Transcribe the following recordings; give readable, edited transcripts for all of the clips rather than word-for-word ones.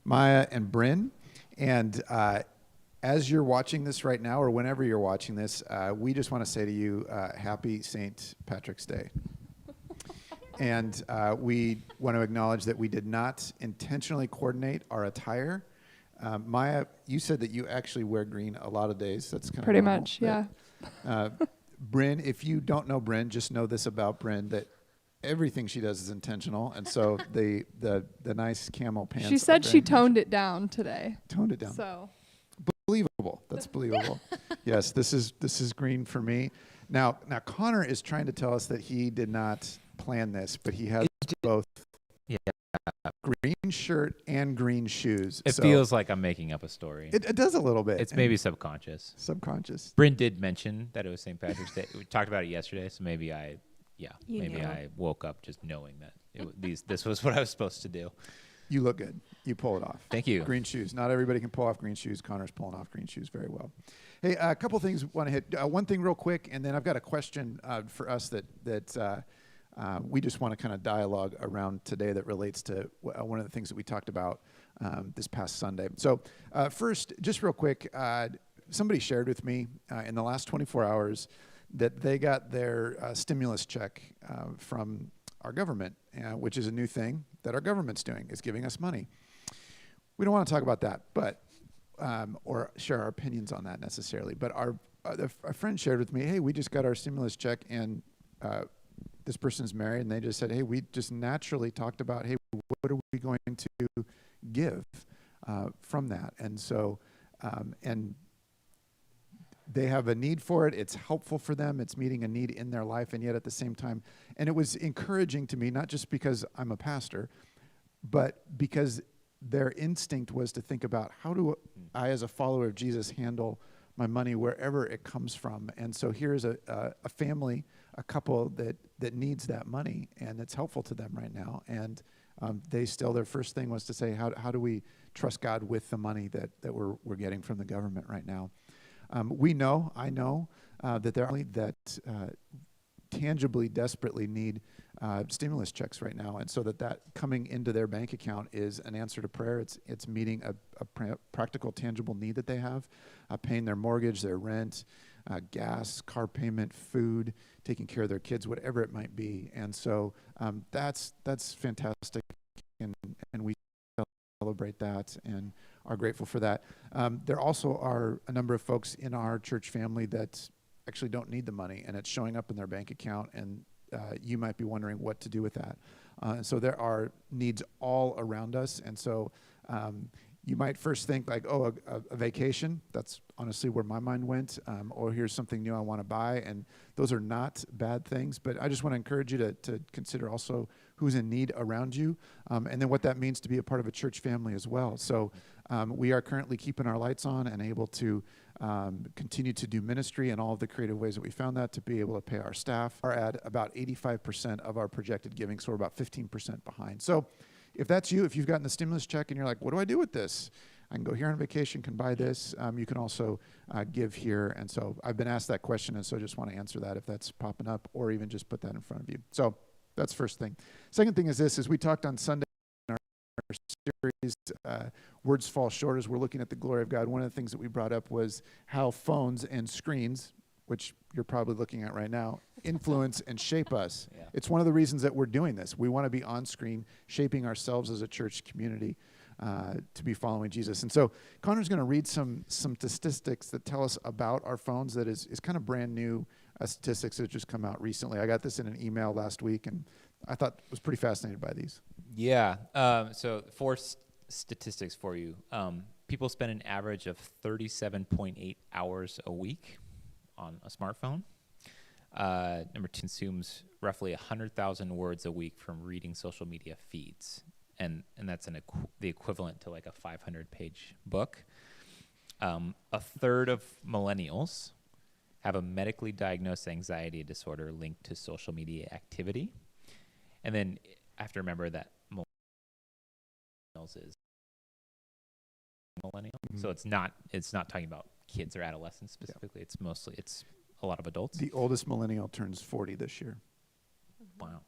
Maya and Bryn. And as you're watching this right now, or whenever you're watching this, we just want to say to you, happy St. Patrick's Day. And we want to acknowledge that we did not intentionally coordinate our attire. Maya, you said that you actually wear green a lot of days. That's kind of pretty much, yeah. Bryn, if you don't know Bryn, just know this about Bryn, that everything she does is intentional. And so the nice camel pants. She said she toned it down today. Toned it down. So believable. That's believable. Yes, this is green for me. Now Connor is trying to tell us that he did not plan this, but he has both green shirt and green shoes. It feels like I'm making up a story. It does a little bit. It's maybe subconscious. Subconscious. Bryn did mention that it was St. Patrick's Day. We talked about it yesterday, so maybe I woke up just knowing that this was what I was supposed to do. You look good. You pull it off. Thank you. Green shoes. Not everybody can pull off green shoes. Connor's pulling off green shoes very well. Hey, a couple things I want to hit. One thing real quick, and then I've got a question for us that we just want to kind of dialogue around today that relates to one of the things that we talked about this past Sunday. So first, just real quick, somebody shared with me in the last 24 hours that they got their stimulus check from our government, which is a new thing that our government's doing, is giving us money. We don't want to talk about that, but or share our opinions on that necessarily. But a friend shared with me, hey, we just got our stimulus check, and this person's married, and they just said, hey, we just naturally talked about, hey, what are we going to give from that? And so, and they have a need for it. It's helpful for them. It's meeting a need in their life, and yet at the same time, and it was encouraging to me, not just because I'm a pastor, but because their instinct was to think about, how do I, as a follower of Jesus, handle my money wherever it comes from? And so here's a family, a couple that needs that money, and it's helpful to them right now. And their first thing was to say, how do we trust God with the money that we're getting from the government right now? I know that there are people that tangibly, desperately need stimulus checks right now, and so that coming into their bank account is an answer to prayer. It's meeting a practical, tangible need that they have, paying their mortgage, their rent, gas, car payment, food, taking care of their kids, whatever it might be. And so that's fantastic, and we celebrate that and are grateful for that. There also are a number of folks in our church family that actually don't need the money, and it's showing up in their bank account, and you might be wondering what to do with that. So there are needs all around us, and so you might first think like, oh, a vacation. That's honestly where my mind went. Or here's something new I want to buy, and those are not bad things, but I just want to encourage you to consider also who's in need around you, and then what that means to be a part of a church family as well. So we are currently keeping our lights on and able to continue to do ministry in all of the creative ways that we found that, to be able to pay our staff. Are at about 85% of our projected giving, so we're about 15% behind. So if that's you, if you've gotten the stimulus check and you're like, what do I do with this? I can go here on vacation, can buy this. You can also give here. And so I've been asked that question, and so I just want to answer that if that's popping up, or even just put that in front of you. So that's first thing. Second thing is this, is we talked on Sunday in our series, Words Fall Short, as we're looking at the glory of God. One of the things that we brought up was how phones and screens, which you're probably looking at right now, influence and shape us. Yeah. It's one of the reasons that we're doing this. We want to be on screen, shaping ourselves as a church community to be following Jesus. And so Connor's going to read some statistics that tell us about our phones that is kind of brand new statistics that just come out recently. I got this in an email last week, and I thought was pretty fascinated by these. Yeah. So 4 statistics for you. People spend an average of 37.8 hours a week on a smartphone. Number 2, consumes roughly 100,000 words a week from reading social media feeds. And that's the equivalent to like a 500-page book. A third of millennials have a medically diagnosed anxiety disorder linked to social media activity. And then I have to remember that millennials is millennial. Mm-hmm. So it's not talking about kids or adolescents specifically. Yeah. It's a lot of adults. The oldest millennial turns 40 this year. Wow.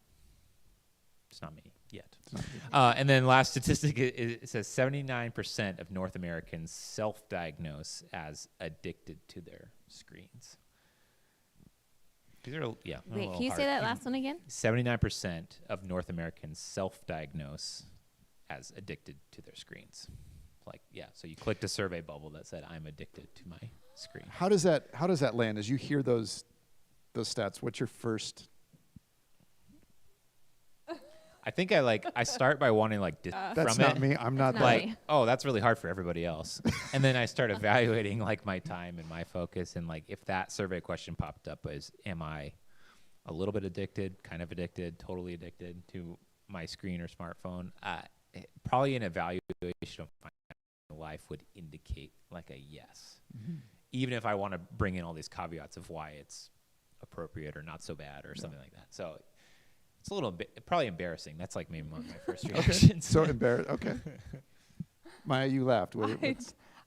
It's not me. Yet. It's not addictive. And then last statistic, it says 79% of North Americans self-diagnose as addicted to their screens. These are, yeah. Wait, can you say that last one again? 79% of North Americans self-diagnose as addicted to their screens. Like, yeah, so you clicked a survey bubble that said, I'm addicted to my screen. How does that land? As you hear those stats, what's your first? I think I start by wanting That's from not it. me. I'm not Not that. me. Like, oh, that's really hard for everybody else. And then I start evaluating like my time and my focus, and like if that survey question popped up as, am I a little bit addicted, kind of addicted, totally addicted to my screen or smartphone? Probably an evaluation of my life would indicate like a yes, even if I want to bring in all these caveats of why it's appropriate or not so bad or something like that. So it's a little bit probably embarrassing. That's like maybe my first reaction. So embarrassed. Okay. Maya, you laughed.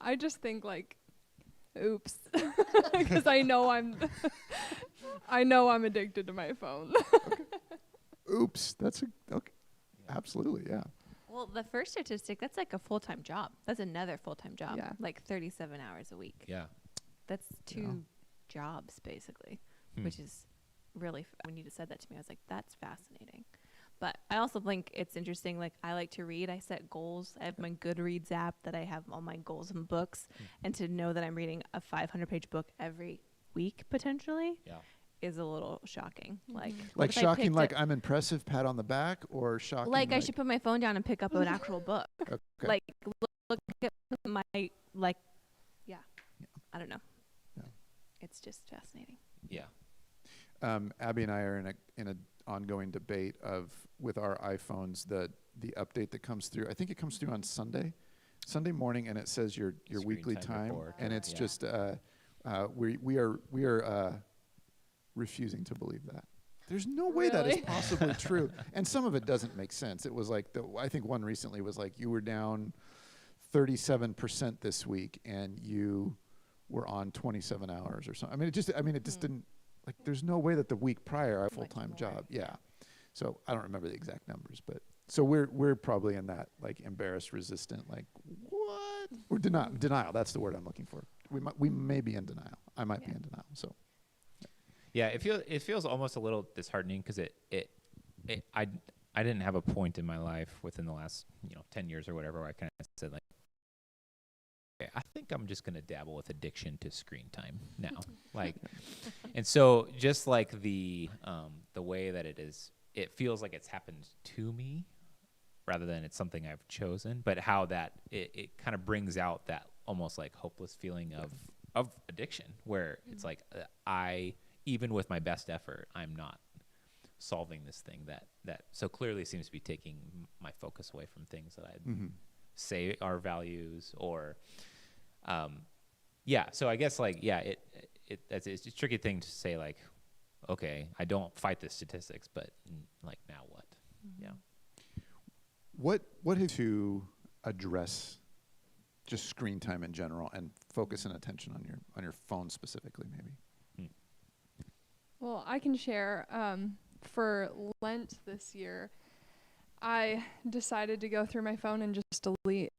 I just think like, oops, because I know I'm addicted to my phone. Oops. That's okay. Absolutely. Yeah. Well, the first statistic, that's like a full-time job. That's another full-time job. Yeah. Like 37 hours a week. Yeah. That's two jobs, basically, which is really, when you just said that to me, I was like, that's fascinating. But I also think it's interesting. Like, I like to read. I set goals. I have my Goodreads app that I have all my goals and books. And to know that I'm reading a 500-page book every week, potentially, is a little shocking. Like if I shocking, picked like up- I'm impressive, pat on the back, or shocking? like I should put my phone down and pick up an actual book. Okay. Like look at my I don't know. Yeah. It's just fascinating. Yeah. Abby and I are in an ongoing debate with our iPhones the update that comes through. I think it comes through on Sunday morning, and it says your Screen weekly time time, report. and it's Yeah. just we are refusing to believe that. There's no way that is Really? possibly true, and some of it doesn't make sense. It was like I think one recently was like you were down 37% this week, and you were on 27 hours or something. I mean, it just didn't. Like, there's no way that the week prior, our full-time more, job. Yeah. So I don't remember the exact numbers, but so we're probably in that like embarrassed, resistant, like what? Or denial. That's the word I'm looking for. We may be in denial. I might be in denial. So Yeah, it feels almost a little disheartening because I didn't have a point in my life within the last 10 years or whatever where I kind of said like, okay, I think I'm just gonna dabble with addiction to screen time now, like, and so just like the way that it feels like it's happened to me rather than it's something I've chosen, but how that it kind of brings out that almost like hopeless feeling of addiction where it's like I even with my best effort I'm not solving this thing that so clearly seems to be taking my focus away from things that I say are values or so I guess like it's a tricky thing to say like okay I don't fight the statistics but like now what what have to address just screen time in general and focus and attention on your phone specifically maybe? Well, I can share. For Lent this year, I decided to go through my phone and just delete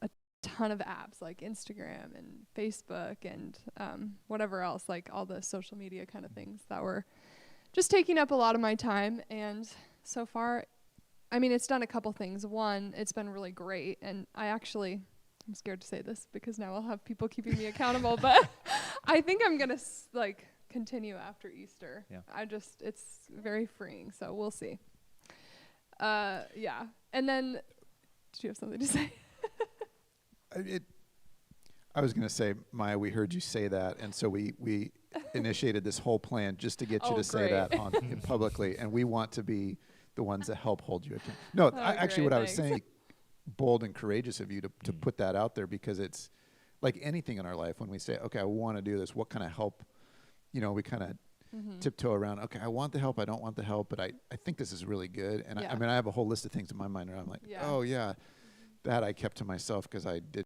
a ton of apps like Instagram and Facebook and whatever else, like all the social media kind of things that were just taking up a lot of my time. And so far, I mean, it's done a couple things. One, it's been really great. And I'm scared to say this because now I'll have people keeping me accountable, but I think I'm going to continue after Easter. Yeah. It's very freeing, so we'll see. Yeah. And then, did you have something to say? I was going to say, Maya, we heard you say that, and so we initiated this whole plan just to get you to say great. that publicly, and we want to be the ones that help hold you accountable. No, actually, great, what I was thanks. saying, bold and courageous of you to put that out there because it's like anything in our life when we say, okay, I want to do this, what kind of help? We kind of tiptoe around, okay, I want the help, I don't want the help, but I think this is really good. And I mean, I have a whole list of things in my mind where I'm like, oh, yeah, that I kept to myself because I did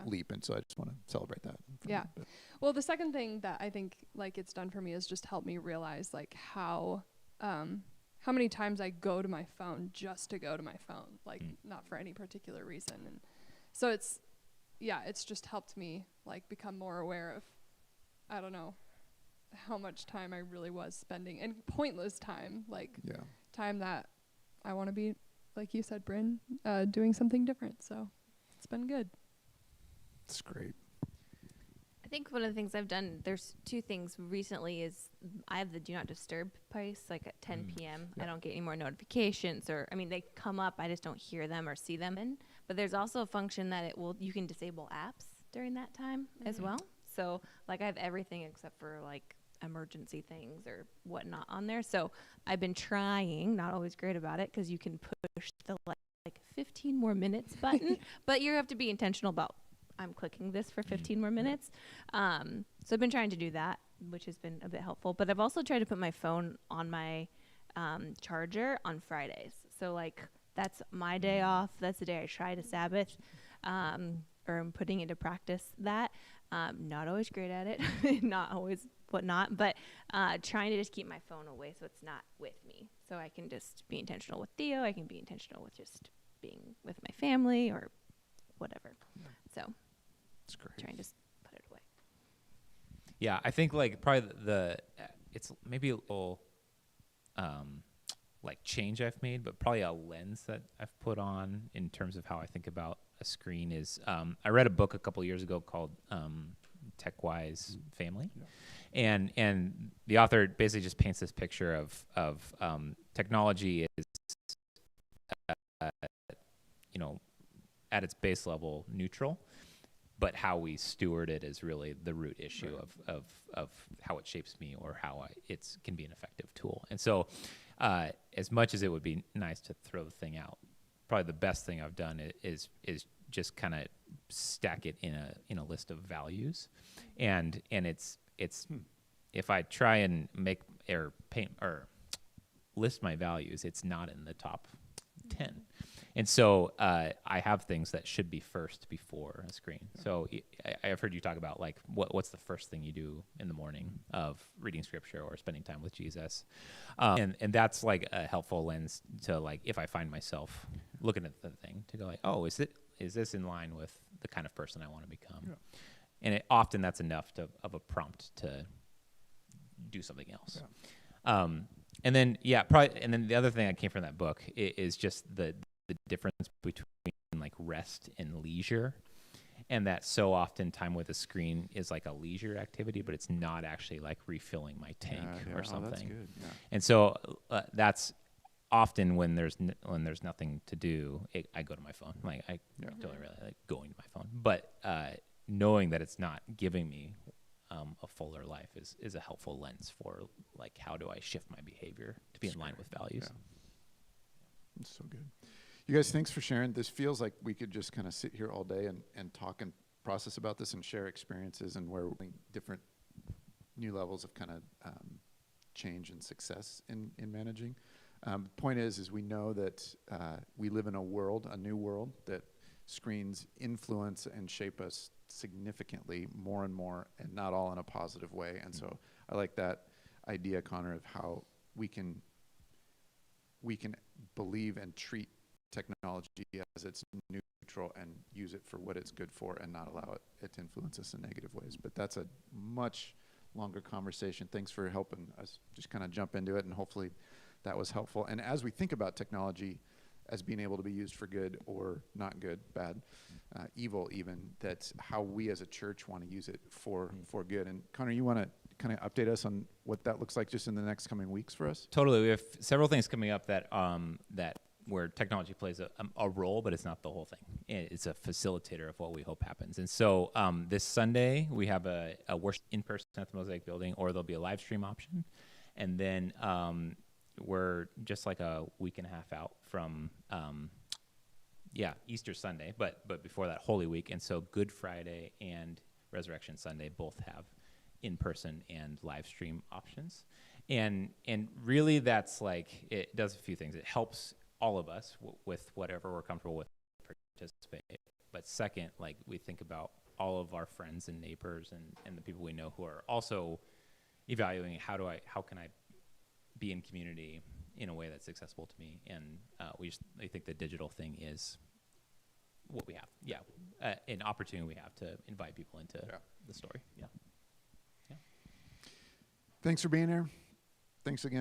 leap. And so I just want to celebrate that. Yeah. Well, the second thing that I think like it's done for me is just helped me realize like how many times I go to my phone just to go to my phone, like not for any particular reason. And so it's just helped me like become more aware of, I don't know, how much time I really was spending, and pointless time, like time that I want to be, like you said, Bryn, doing something different. So it's been good. It's great. I think one of the things I've done, there's two things recently, is I have the do not disturb place, like at 10 p.m. I don't get any more notifications, or, I mean, they come up, I just don't hear them or see them in. But there's also a function that you can disable apps during that time as well. So like I have everything except for like emergency things or whatnot on there. So I've been trying, not always great about it, because you can push the like 15 more minutes button, but you have to be intentional about, I'm clicking this for 15 more minutes. So I've been trying to do that, which has been a bit helpful. But I've also tried to put my phone on my charger on Fridays. So like that's my day off. That's the day I try to Sabbath, or I'm putting into practice that. Not always great at it, not always whatnot, but trying to just keep my phone away so it's not with me. So I can just be intentional with Theo. I can be intentional with just being with my family or whatever. So It's great. trying to just put it away. Yeah, I think like probably it's maybe a little like change I've made, but probably a lens that I've put on in terms of how I think about a screen is I read a book a couple years ago called Tech-Wise Family, and the author basically just paints this picture of technology is at its base level neutral, but how we steward it is really the root issue of how it shapes me or how it can be an effective tool. And so as much as it would be nice to throw the thing out, probably the best thing I've done is just kind of stack it in a list of values, and it's if I try and make or paint or list my values, it's not in the top 10. And so I have things that should be first before a screen. So I've heard you talk about like what's the first thing you do in the morning of reading scripture or spending time with Jesus, and that's like a helpful lens to like if I find myself looking at the thing to go like, oh, is this in line with the kind of person I want to become? Yeah. And often that's enough of a prompt to do something else. Yeah. And then the other thing that came from that book is just the difference between like rest and leisure, and that so often time with a screen is like a leisure activity, but it's not actually like refilling my tank or something. That's good. Yeah. And so that's often when there's nothing to do, I go to my phone. Like I don't really like going to my phone, but knowing that it's not giving me a fuller life is a helpful lens for like how do I shift my behavior to be in line with values. Yeah. It's so good. You guys, thanks for sharing. This feels like we could just kind of sit here all day and talk and process about this and share experiences and where we're different new levels of kind of change and success in managing. The point is we know that we live in a new world that screens influence and shape us significantly more and more, and not all in a positive way. And so I like that idea, Connor, of how we can believe and treat technology as it's neutral and use it for what it's good for and not allow it to influence us in negative ways. But that's a much longer conversation. Thanks for helping us just kind of jump into it, and hopefully that was helpful. And as we think about technology as being able to be used for good or not good, bad, evil even, that's how we as a church want to use it for good. And Connor, you want to kind of update us on what that looks like just in the next coming weeks for us? Totally. We have several things coming up that where technology plays a role, but it's not the whole thing. It's a facilitator of what we hope happens. And so this Sunday, we have a worship in person at the Mosaic Building, or there'll be a live stream option. And then we're just like a week and a half out from, Easter Sunday, but before that, Holy Week. And so Good Friday and Resurrection Sunday both have in-person and live stream options. And really that's like, it does a few things. It helps all of us with whatever we're comfortable with participate. But second, like we think about all of our friends and neighbors and the people we know who are also evaluating how can I be in community in a way that's accessible to me. And I think the digital thing is what we have. Yeah. An opportunity we have to invite people into the story. Yeah. Thanks for being here. Thanks again.